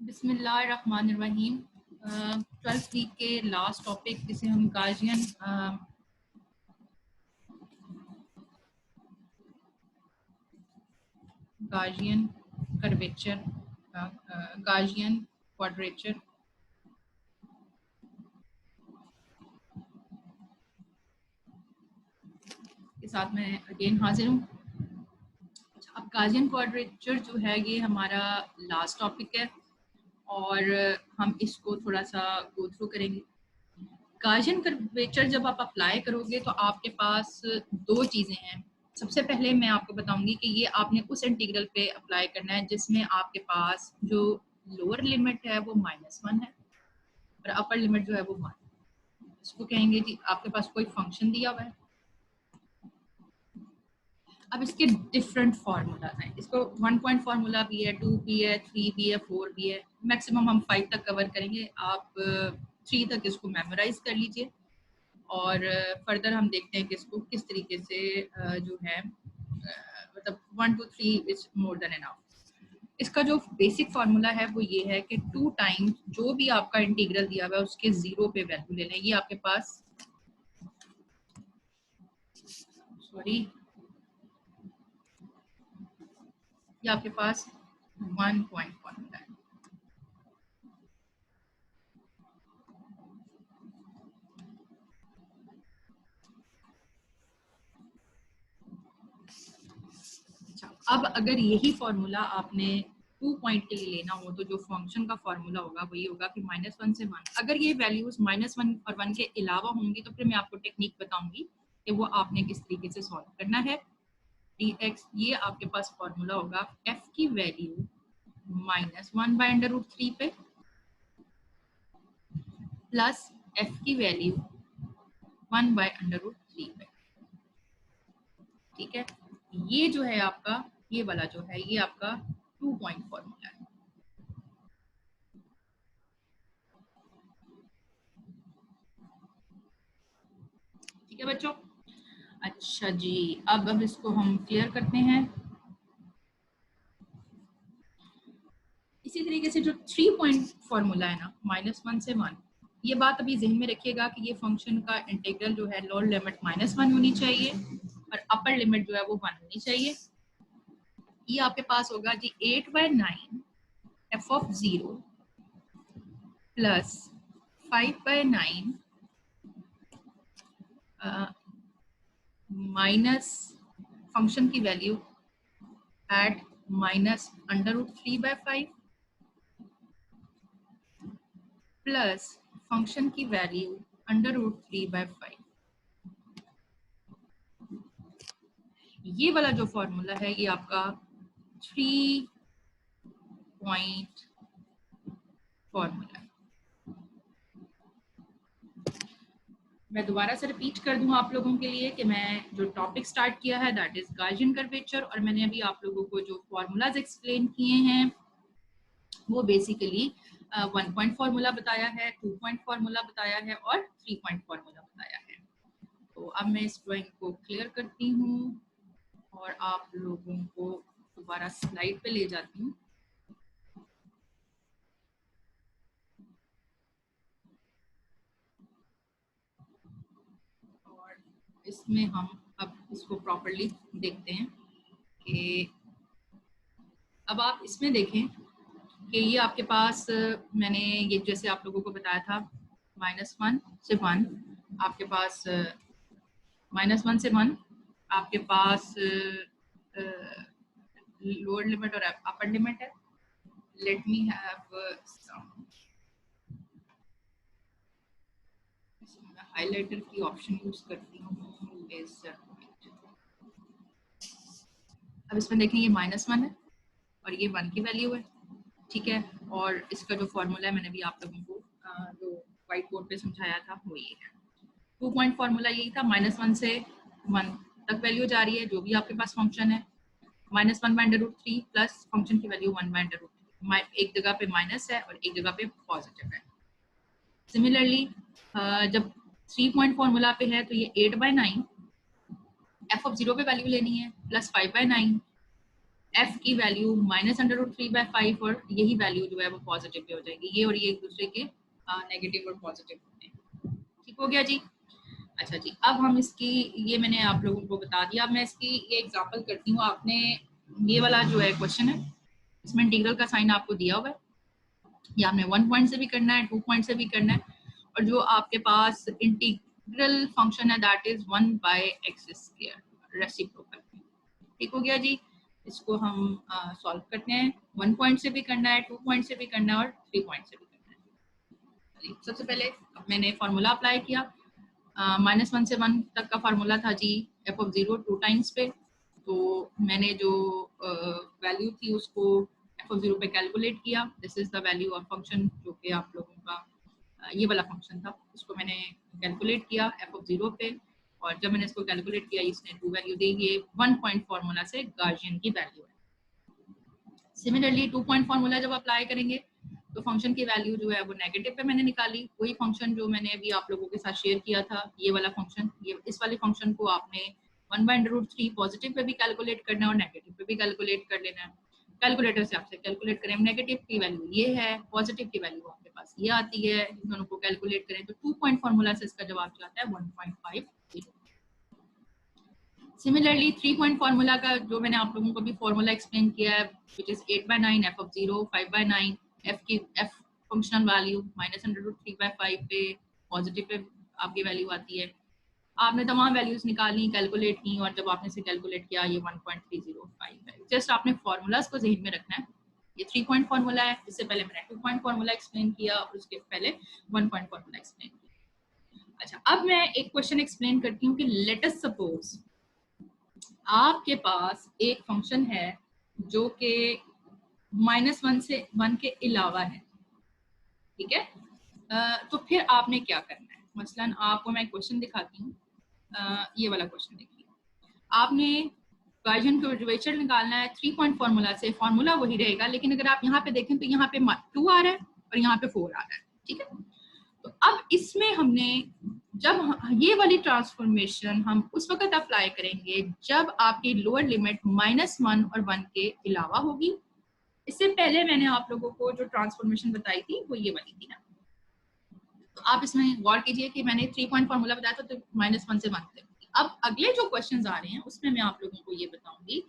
बिस्मिल्लाहिर्रहमानिर्रहीम। 12th week के last topic जिसे हम गाजियन कर्वेचर गाजियन क्वाड्रेचर के साथ मैं अगेन हाजिर हूँ। अब गाजियन क्वाड्रेचर जो है ये हमारा लास्ट टॉपिक है और हम इसको थोड़ा सा गो थ्रू करेंगे। गाजियन कर्वेचर जब आप अप्लाई करोगे तो आपके पास दो चीज़ें हैं। सबसे पहले मैं आपको बताऊंगी कि ये आपने उस इंटीग्रल पे अप्लाई करना है जिसमें आपके पास जो लोअर लिमिट है वो -1 है और अपर लिमिट जो है वो 1। इसको कहेंगे जी आपके पास कोई फंक्शन दिया हुआ है। अब इसके डिफरेंट फार्मूलाज हैं। इसको 1 पॉइंट फार्मूला भी है, 2 भी है, 3 भी है, 4 भी है। मैक्सिमम हम 5 तक कवर करेंगे। आप 3 तक इसको मेमोराइज कर लीजिए और फर्दर हम देखते हैं कि इसको किस तरीके से जो है मतलब 1 2 3 इज मोर देन एनफ। इसका जो बेसिक फार्मूला है वो ये है कि 2 टाइम्स जो भी आपका इंटीग्रल दिया हुआ है उसके 0 पे वैल्यू ले लें। ये आपके पास ये आपके पास 1 पॉइंट फार्मूला है। अब अगर यही फॉर्मूला आपने 2 पॉइंट के लिए लेना हो तो जो फंक्शन का फॉर्मूला होगा वही होगा कि -1 से 1। अगर ये वैल्यूज -1 और 1 के अलावा होंगी तो फिर मैं आपको टेक्निक बताऊंगी कि वो आपने किस तरीके से सॉल्व करना है। dx ये आपके पास फॉर्मूला होगा f की वैल्यू -1/√3 पे प्लस f की वैल्यू 1/√3 पे। ठीक है, ये जो है आपका ये वाला जो है ये आपका 2 पॉइंट फॉर्मूला है। ठीक है बच्चों। अच्छा जी, अब इसको हम क्लियर करते हैं। इसी तरीके से जो 3 पॉइंट फॉर्मूला है ना -1 से 1, ये बात अभी जहन में रखिएगा कि ये फंक्शन का इंटीग्रल जो है लोअर लिमिट -1 होनी चाहिए और अपर लिमिट जो है वो 1 होनी चाहिए। ये आपके पास होगा जी 8/9 f(0) प्लस 5/9 माइनस फंक्शन की वैल्यू एट -√3/5 प्लस फंक्शन की वैल्यू √3/5। ये वाला जो फॉर्मूला है ये आपका 3 पॉइंट फॉर्मूला है। मैं दोबारा से रिपीट कर दूं आप लोगों के लिए कि मैं जो टॉपिक स्टार्ट किया है दैट इज गाजियन कर्वेचर और मैंने अभी आप लोगों को जो फॉर्मूलाज एक्सप्लेन किए हैं वो बेसिकली 1 पॉइंट फार्मूला बताया है, 2 पॉइंट फार्मूला बताया है और 3 पॉइंट फार्मूला बताया है। तो अब मैं इस ड्राइंग को क्लियर करती हूँ और आप लोगों को दोबारा स्लाइड पे ले जाती हूँ। और इसमें हम अब इसको प्रॉपर्ली देखते हैं कि अब आप इसमें देखें कि ये आपके पास मैंने ये जैसे आप लोगों को बताया था -1 से 1 आपके पास -1 से 1 आपके पास लोअर लिमिट और अपर लिमिट है। Let me have some highlighter की ऑप्शन यूज करती हूँ लेजर। अब इसमें देखें ये -1 है और ये 1 की वैल्यू है। ठीक है, और इसका जो फॉर्मूला है मैंने भी आप लोगों को जो व्हाइट बोर्ड पे समझाया था वो ये है। 2 पॉइंट फॉर्मूला यही था, -1 से 1 तक वैल्यू जा रही है जो भी आपके पास फंक्शन है, -1/√3 प्लस फंक्शन की वैल्यू 1/√3। एक जगह पे माइनस है और एक जगह पे पॉजिटिव है। सिमिलरली जब 3 पॉइंट फॉर्मूला पे है तो ये 8/9 f(0) पे वैल्यू लेनी है प्लस 5/9 एफ की वैल्यू -√3/5 और यही वैल्यू जो है वो पॉजिटिव पे हो जाएगी। ये और ये एक दूसरे के नेगेटिव और पॉजिटिव होते हैं। ठीक हो गया जी। अच्छा जी, अब हम इसकी, ये मैंने आप लोगों को बता दिया। अब मैं इसकी ये एग्जांपल करती हूँ। आपने ये वाला जो है क्वेश्चन है, इसमें इंटीग्रल का साइन आपको दिया हुआ है। ये आपने 1 पॉइंट से भी करना है, 2 पॉइंट से भी करना है, और जो आपके पास इंटीग्रल फंक्शन है दैट इज 1/x², रेसिप्रोकल। ठीक हो गया जी। इसको हम सॉल्व करते हैं। 1 पॉइंट से भी करना है, 2 पॉइंट से भी करना है और 3 पॉइंट से भी करना है। सबसे पहले मैंने फॉर्मूला अप्लाई किया। -1 से 1 तक का फार्मूला था जी f(0) 2 टाइम्स पे। तो मैंने जो वैल्यू थी उसको f(0) पे कैलकुलेट किया। This is the value of function, जो कि आप लोगों का ये वाला फंक्शन था, उसको मैंने कैलकुलेट किया f(0) पे। और जब मैंने इसको कैलकुलेट किया, इसने 2 वैल्यू दी। ये 1 पॉइंट फार्मूला से गार्जियन की वैल्यू है। सिमिलरली 2 पॉइंट फार्मूला जब अप्लाई करेंगे तो फंक्शन की वैल्यू जो है वो नेगेटिव पे मैंने निकाली। वही फंक्शन जो मैंने अभी आप लोगों के साथ शेयर किया था, ये वाला फंक्शन, ये इस वाले फंक्शन को आपने 1/√3 पॉजिटिव पे भी कैलकुलेट करना है और नेगेटिव पे भी कैलकुलेट कर लेना है। कैलकुलेटर से आपसे कैलकुलेट करें, नेगेटिव की वैल्यू ये है, पॉजिटिव की वैल्यू आपके पास ये आती है। इन दोनों को कैलकुलेट करें तो 2 पॉइंट फार्मूला से इसका जवाब जो आता है 1.50। सिमिलरली 3 पॉइंट फार्मूला का जो मैंने आप लोगों को भी फार्मूला एक्सप्लेन किया है, व्हिच इज 8/9 f(0), 5/9 f की f फंक्शनल वैल्यू -√3/5 पे पॉजिटिव पे आपकी वैल्यू आती है। आपने तमाम वैल्यूज निकाली, कैलकुलेट की, और जब आपने इसे कैलकुलेट किया ये 1.305 है। जस्ट आपने फार्मूलाज को ज़हन में रखना है। ये 3 पॉइंट फार्मूला है। इससे पहले मैंने 2 पॉइंट फार्मूला एक्सप्लेन किया और उसके पहले 1 पॉइंट फार्मूला एक्सप्लेन किया। अच्छा, अब मैं एक क्वेश्चन एक्सप्लेन करती हूँ कि लेट अस सपोज आपके पास एक फंक्शन है जो कि -1 से 1 के अलावा है। ठीक है। तो फिर आपने क्या करना है? मसलन आपको मैं क्वेश्चन दिखाती हूँ। ये वाला क्वेश्चन देखिए। आपने गार्जियन कर्वेचर निकालना है 3 पॉइंट फार्मूला से। फार्मूला वही रहेगा, लेकिन अगर आप यहाँ पे देखें तो यहाँ पे 2 आ रहा है और यहाँ पे 4 आ रहा है। ठीक है। तो अब इसमें हमने जब ये वाली ट्रांसफॉर्मेशन हम उस वक्त अप्लाई करेंगे जब आपकी लोअर लिमिट -1 और 1 के अलावा होगी। इससे पहले मैंने आप लोगों को जो ट्रांसफॉर्मेशन बताई थी वो ये वाली थी ना। तो आप इसमें गौर कीजिए कि मैंने 3 पॉइंट फार्मूला बताया था, तो -1 से 1 तक। अब अगले जो क्वेश्चंस आ रहे हैं उसमें मैं आप लोगों को ये बताऊंगी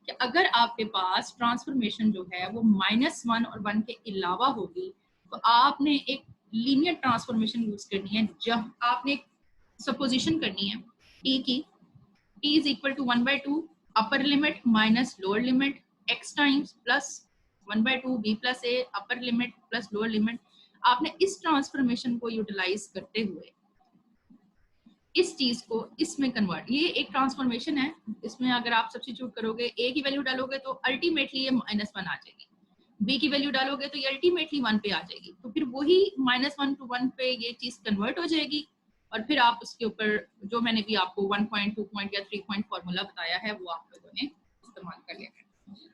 कि अगर आपके पास ट्रांसफॉर्मेशन जो है वो -1 और 1 के अलावा होगी तो आपने एक लीनियर ट्रांसफॉर्मेशन यूज करनी है। जब आपने एक सपोजिशन करनी है t की, t is equal to 1/2 upper limit minus lower limit x times plus 1/2 b plus a upper limit plus lower limit. आपने इस ट्रांसफॉर्मेशन को यूटिलाइज करते हुए इस चीज को इसमें कन्वर्ट, ये एक ट्रांसफॉर्मेशन है। इसमें अगर आप सब्स्टिट्यूट करोगे, a की वैल्यू डालोगे तो अल्टीमेटली ये -1 आ जाएगी, b की वैल्यू डालोगे तो ये अल्टीमेटली 1 पे आ जाएगी। तो फिर वही -1 to 1 पे ये चीज कन्वर्ट हो जाएगी और फिर आप उसके ऊपर जो मैंने भी आपको 1 पॉइंट 2 पॉइंट या 3 पॉइंट फॉर्मूला बताया है वो आप लोगों ने इस्तेमाल कर लिया है।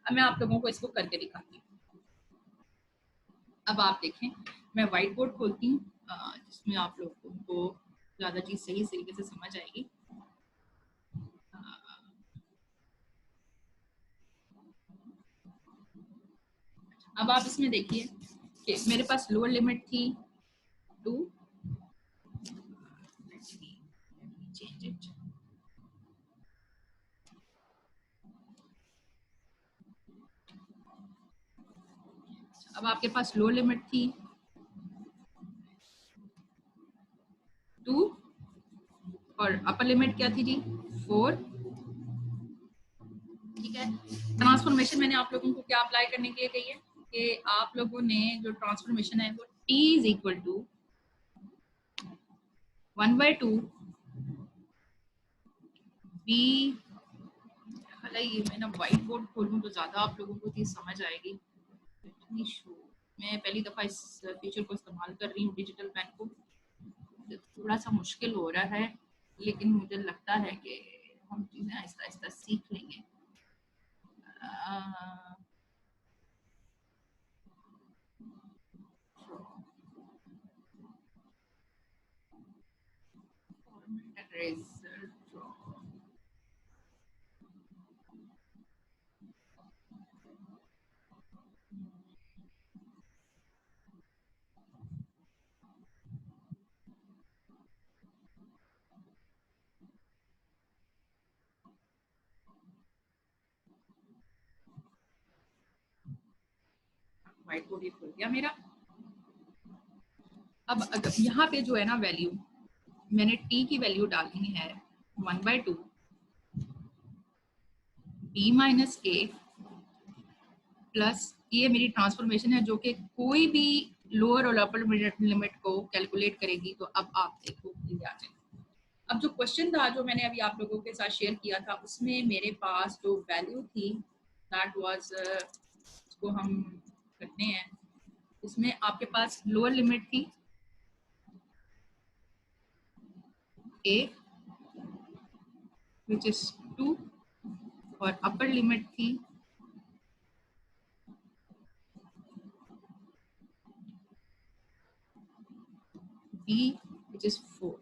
अब मैं आप लोगों को इसको करके दिखाती हूँ। अब आप देखें, मैं व्हाइट बोर्ड खोलती हूँ जिसमें आप लोगों को ज़्यादा चीज़ सही तरीके से समझ आएगी। अब आप इसमें देखिए कि मेरे पास लोअर लिमिट थी 2, चेंज इट। अब आपके पास लोअर लिमिट थी 2 और अपर लिमिट क्या थी जी 4। ठीक है। ट्रांसफॉर्मेशन मैंने आप लोगों को क्या अप्लाई करने के लिए कही है कि आप लोगों ने जो ट्रांसफॉर्मेशन है वो t is equal to 1/2 b। ये मैं ना व्हाइट बोर्ड खोलूं तो ज्यादा आप लोगों को चीज समझ आएगी। मैं पहली दफा इस फीचर को इस्तेमाल कर रही हूँ डिजिटल पेन को, थोड़ा सा मुश्किल हो रहा है, लेकिन मुझे लगता है कि हम चीजें आहिस्ता आहिस्ता सीख लेंगे। व्हाइट बोर्ड ये खुल गया मेरा। अब अगर यहाँ पे जो है ना वैल्यू मैंने t की वैल्यू डालनी है 1/2 b माइनस a प्लस ये मेरी ट्रांसफॉर्मेशन है जो कि कोई भी लोअर और अपर लिमिट को कैलकुलेट करेगी। तो अब आप देखो ये आ जाएगा। अब जो क्वेश्चन था जो मैंने अभी आप लोगों के साथ शेयर किया था उसमें मेरे पास जो वैल्यू थी दैट वाज इसको हम करते हैं, इसमें आपके पास लोअर लिमिट थी a which is 2 और अपर लिमिट थी b which is 4।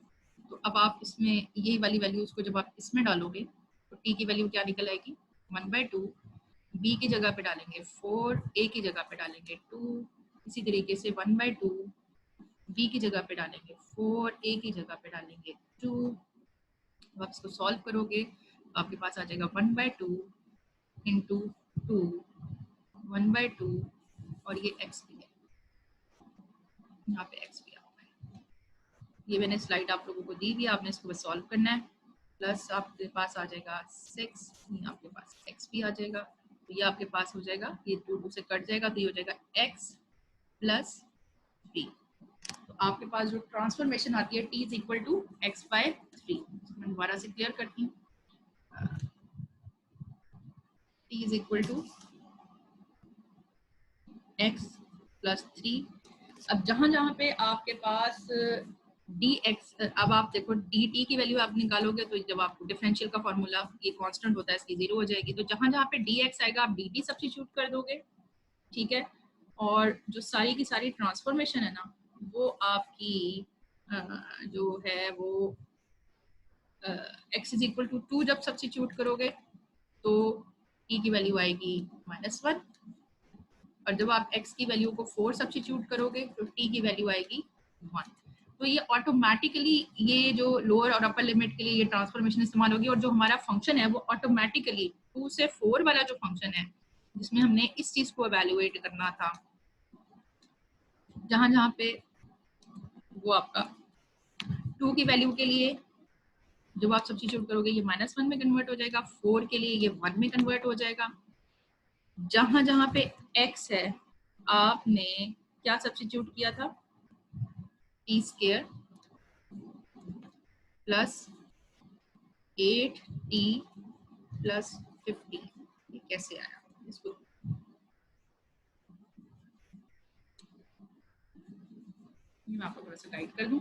तो अब आप इसमें यही वाली वैल्यूज को जब आप इसमें डालोगे तो t की वैल्यू क्या निकल आएगी 1/2, b की जगह पे डालेंगे 4, a की जगह पे डालेंगे 2, इसी तरीके से 1/2 b की जगह पे डालेंगे 4, a की जगह पे डालेंगे 2। अब आप इसको सॉल्व करोगे तो आपके पास आ जाएगा 1/2 इंटू 2 1/2 और ये x भी है, यहाँ पे x भी आता है। ये मैंने स्लाइड आप लोगों को दी हुई है, आपने इसको बस सॉल्व करना है। प्लस आपके पास आ जाएगा 6, आपके पास x भी आ जाएगा। तो ये आपके पास हो जाएगा, ये 2 से कट जाएगा तो ये हो जाएगा x प्लस 3। तो आपके पास जो ट्रांसफॉर्मेशन आती है t is equal to x/3। मैं दोबारा से क्लियर करती हूँ, t is equal to x plus 3। अब जहां जहां पे आपके पास dx, अब आप देखो dt की वैल्यू आप निकालोगे तो जब आपको डिफरेंशियल का फॉर्मूला ये कांस्टेंट होता है इसकी 0 हो जाएगी। तो जहां जहां पे dx आएगा आप dt सब्स्टिट्यूट कर दोगे, ठीक है। और जो सारी की सारी ट्रांसफॉर्मेशन है ना वो आपकी जो है वो x इज इक्वल टू 2 जब सब्स्टिट्यूट करोगे तो t की वैल्यू आएगी -1 और जब आप x की वैल्यू को 4 सब्स्टिट्यूट करोगे तो t की वैल्यू आएगी 1। तो ये ऑटोमेटिकली ये जो लोअर और अपर लिमिट के लिए ये ट्रांसफॉर्मेशन इस्तेमाल होगी और जो हमारा फंक्शन है वो ऑटोमेटिकली 2 से 4 वाला जो फंक्शन है जिसमें हमने इस चीज को एवेल्युएट करना था, जहां जहां पे वो आपका 2 की वैल्यू के लिए जब आप सब्स्टिट्यूट करोगे ये -1 में कन्वर्ट हो जाएगा, 4 के लिए ये 1 में कन्वर्ट हो जाएगा। जहां जहां पे x है आपने क्या सब्स्टिट्यूट किया था t² प्लस 8t प्लस 50। ये कैसे आया इसको मैं आपको थोड़ा सा गाइड कर दूं।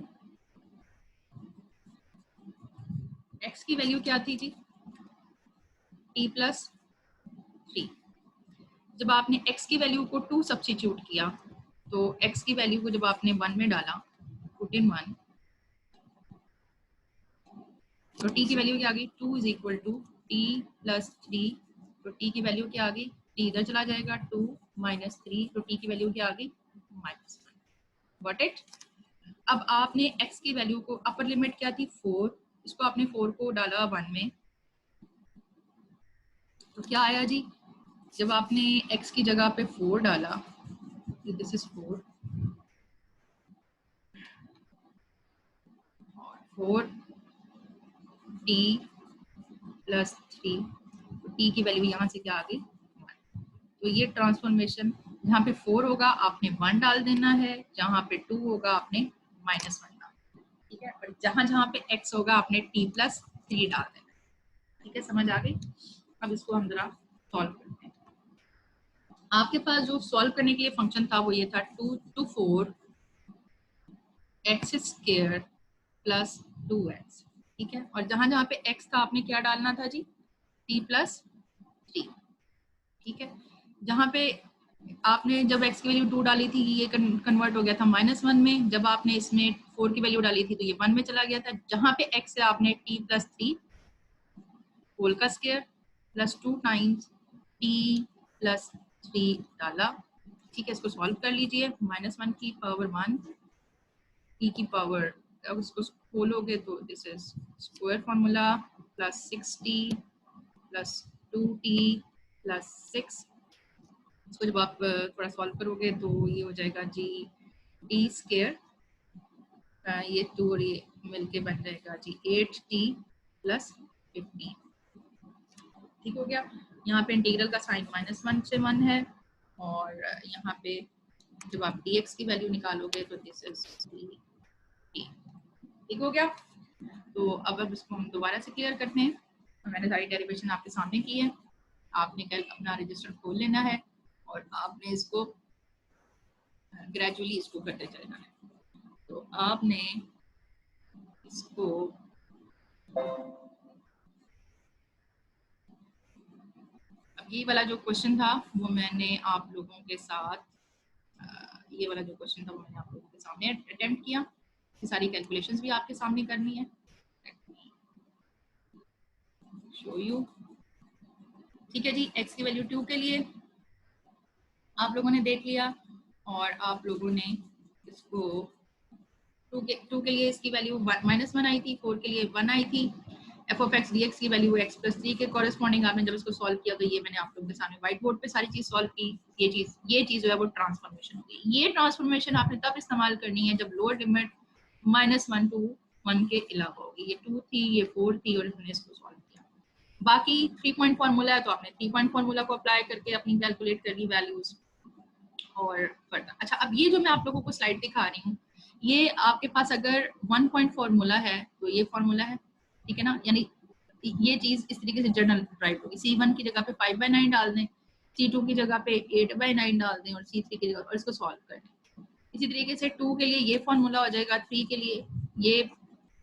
x की वैल्यू क्या थी जी t प्लस 3। जब आपने x की वैल्यू को 2 सब्स्टिट्यूट किया तो x की वैल्यू को जब आपने 1 में डाला पुट इन 1 तो t की वैल्यू क्या आ गई 2 is equal to t plus 3। तो t की वैल्यू क्या आ गई, t इधर चला जाएगा 2 माइनस 3 तो t की वैल्यू क्या आ गई -1। Got it. अब आपने x की वैल्यू को अपर लिमिट क्या थी 4, इसको आपने 4 को डाला 1 में तो क्या आया जी, जब आपने x की जगह पे 4 डाला दिस इज 4 और 4t प्लस 3 तो t की वैल्यू यहाँ से क्या आ गई 1। तो ये ट्रांसफॉर्मेशन जहाँ पे 4 होगा आपने 1 डाल देना है, जहाँ पे 2 होगा आपने -1 डाल, ठीक है। और जहाँ जहाँ पे x होगा आपने t प्लस 3 डाल देना, ठीक है। समझ आ गई। अब इसको हम जरा सॉल्व करते हैं। आपके पास जो सॉल्व करने के लिए फंक्शन था वो ये था 2 to 4 x² प्लस 2x, ठीक है। और जहां जहां पे x था आपने क्या डालना था जी t प्लस 3, ठीक है। जहां पे आपने जब x की वैल्यू 2 डाली थी ये कन्वर्ट हो गया था -1 में, जब आपने इसमें 4 की वैल्यू डाली थी तो ये 1 में चला गया था। जहां पे x है आपने t प्लस 3 होल का square plus 2 times t plus 3 डाला, ठीक है। इसको सॉल्व कर लीजिए, -1 की पावर 1 t की पावर, अब इसको खोलोगे तो this is square formula plus 6t plus 2t plus 6 इसको जब आप थोड़ा सॉल्व करोगे तो ये हो जाएगा जी टी स्क्वायर, ये 2 और ये मिलके बन जाएगा जी 8t प्लस 15। ठीक हो गया। यहाँ पे इंटीग्रल का साइन -1 से 1 है और यहाँ पे जब आप dx की वैल्यू निकालोगे तो दिस इज dt। ठीक हो गया। तो अब इसको हम दोबारा से क्लियर करते हैं। तो मैंने सारी डेरिवेशन आपके सामने की है। आपने कल अपना रजिस्टर खोल लेना है और आपने इसको ग्रेजुअली इसको करते चलना है। तो आपने इसको अब ये वाला जो क्वेश्चन था वो मैंने आप लोगों के साथ ये वाला जो क्वेश्चन था वो मैंने आप लोगों के सामने अटेम्प्ट किया। ये सारी कैलकुलेशंस भी आपके सामने करनी है। Show you. ठीक है जी, x की वैल्यू 2 के लिए आप लोगों ने देख लिया और आप लोगों ने इसको 2 के लिए इसकी वैल्यू -1 आई थी, 4 के लिए 1 आई थी। F of x D x की वैल्यू x प्लस 3 के कॉरेस्पॉन्डिंग आपने जब इसको सॉल्व किया तो ये मैंने आप लोगों के सामने व्हाइट बोर्ड पे सारी चीज सॉल्व की। ये चीज जो है वो ट्रांसफॉर्मेशन होगी। ये ट्रांसफॉर्मेशन आपने तब इस्तेमाल करनी है जब लोअर लिमिट -1 to 1 के अलावा होगी। ये 2 थी, ये 4 थी और हमने इसको सॉल्व किया। बाकी 3 पॉइंट फार्मूला है तो आपने 3 पॉइंट फार्मूला को अप्लाई करके अपनी कैलकुलेट कर ली वैल्यूज और फर्दर। अच्छा, अब ये जो मैं आप लोगों को स्लाइड दिखा रही हूँ, ये आपके पास अगर 1 पॉइंट फार्मूला है तो ये फार्मूला है, ठीक है ना। यानी ये चीज इस तरीके से जनरल राइट होगी। C1 की जगह पे 5/9 डाल दें, C2 की जगह पे 8/9 डाल दें और C3 की जगह और इसको सॉल्व कर दें। इसी तरीके से 2 के लिए ये फार्मूला हो जाएगा, 3 के लिए ये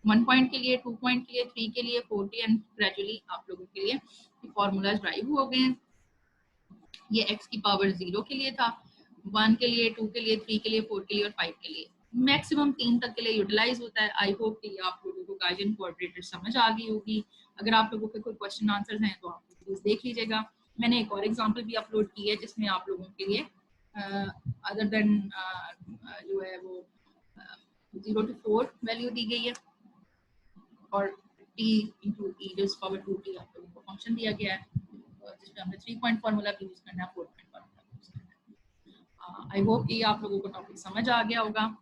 1 पॉइंट के लिए, 2 पॉइंट के लिए, 3 के लिए, 4 के एंड ग्रेजुअली आप लोगों के लिए फार्मूलाज ड्राइव हो गए हैं। ये x की पावर 0 के लिए था, 1 के लिए, 2 के लिए, 3 के लिए, 4 के लिए और 5 के लिए। मैक्सिमम 3 तक के लिए यूटिलाइज होता है। आई होप कि आप लोगों को गाउसियन कोऑर्डिनेटर समझ आ गई होगी। अगर आप लोगों के कोई क्वेश्चन आंसर्स हैं तो आप प्लीज देख लीजिएगा। मैंने एक और एग्जांपल भी अपलोड की है जिसमें आप लोगों के लिए अदर देन जो है वो 0 to 4 वैल्यू दी गई है और t into e raised power 2t आप लोगों को फंक्शन दिया गया है जिसमें हमने 3 पॉइंट फार्मूला भी यूज करना है, 4 पॉइंट फार्मूला यूज करना है। आई होप कि आप लोगों को टॉपिक समझ आ गया होगा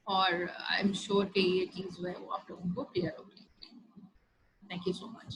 और आई एम श्योर कि ये चीज जो है वो आप लोगों को क्लियर होगी। Thank you so much.